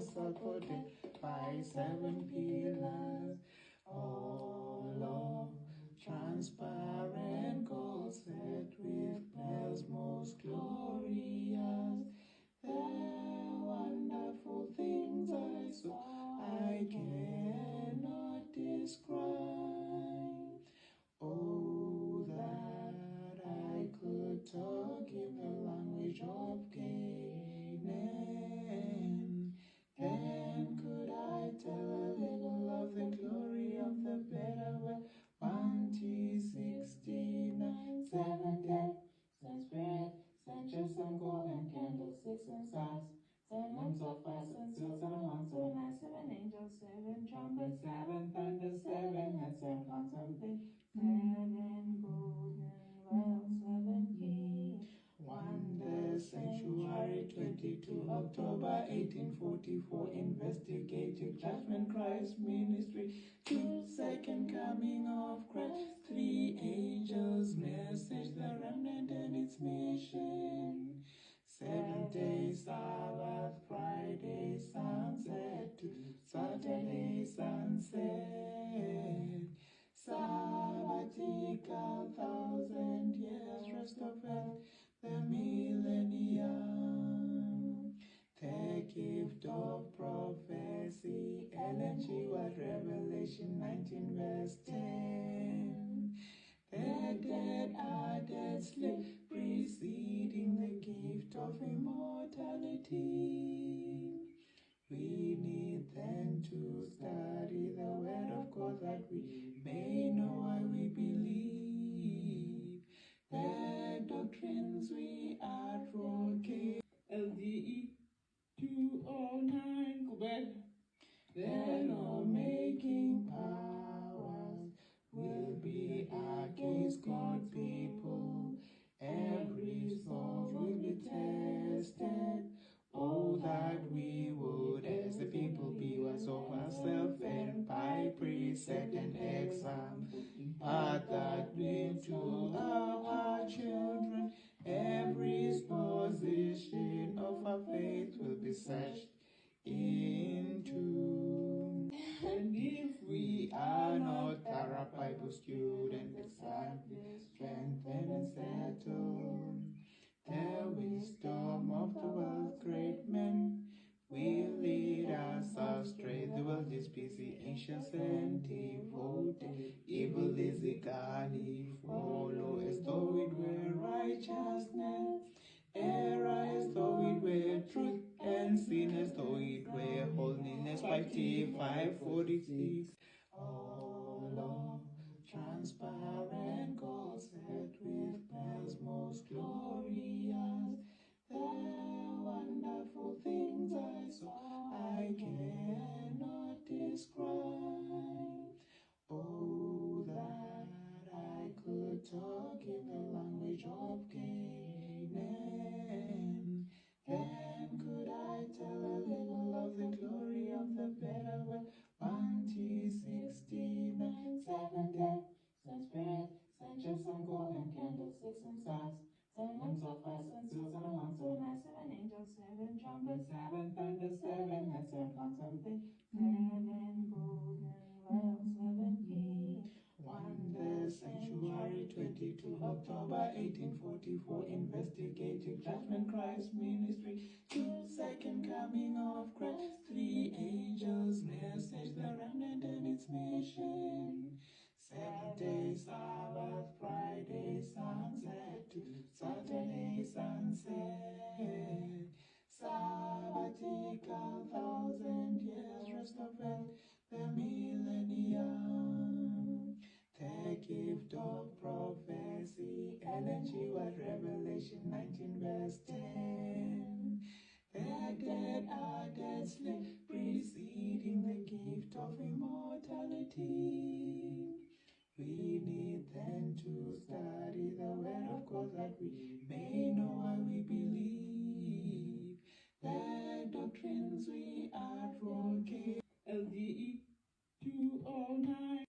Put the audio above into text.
supported by 7 pillars, all of transparent gold set with pearls most glorious. The wonderful things I saw I cannot describe. Oh, that I could talk in the language of Canaan. Then could I tell a little of the glory of the better world. 1T69, 7 dead, 7 spirit, 7 churches and golden candlesticks and stars, 7 lamps of fire, 7 seals, 7 horns, 7 eyes, 7 angels, 7 trumpets, 7 thunders, 7 heads, 7 horns, 7 things, 7 golden wells, 7 keys. Wonder Sanctuary, 22 October 1844, investigative judgment, Christ ministry, 2 second coming of Christ, 3 angels message, the remnant and its mission, 7-day Sabbath, Friday sunset to Saturday sunset, sabbatical 1,000 years rest of earth, the millennium, the gift of prophecy, Ellen G. White, Revelation 19 verse 10. The dead are dead, sleep preceding the gift of immortality. We need then to study the word of God that we may know why we believe the doctrines we advocate. LDE 209 Quebec. The lawmaking powers will be against God's people. Every soul will be tested. Oh, that we would, as the people, be wise of ourselves, and by precept and example, impart that into our children. Every position of our faith will be searched into. And if we are not thorough Bible students, exactly strengthen and settle the wisdom of the world's great men will lead us astray. The world is busy, anxious and devoted. Evil is eagerly follow as though it were righteousness. Error as though it were truth, and sin as though it were holiness. 546. All of transparent gold set with pearls most glorious. The wonderful things I saw I cannot describe. Oh, that I could talk in the language of Canaan. Then could I tell a little of the glory of the better world. 1T69, 7 dead, 7 spirit, 7 churches and golden candlesticks and stars, 7 lamps of fire, 7 seals, 7 horns, 7 eyes, 7 angels, 7 trumpets, 7 thunders, 7 heads, 7 horns, 7 things, 7 golden wells, 7 keys. Wonder Sanctuary, 22 October 1844, investigative judgment, Christ ministry, 2 second coming of Christ, 3 angels message, the remnant and its mission, 7-day Sabbath, Friday sunset to Saturday sunset, sabbatical 1,000 years rest of earth, the millennium, the gift of prophecy, Ellen G. White, Revelation 19 verse 10. The dead are dead, sleep preceding the gift of immortality.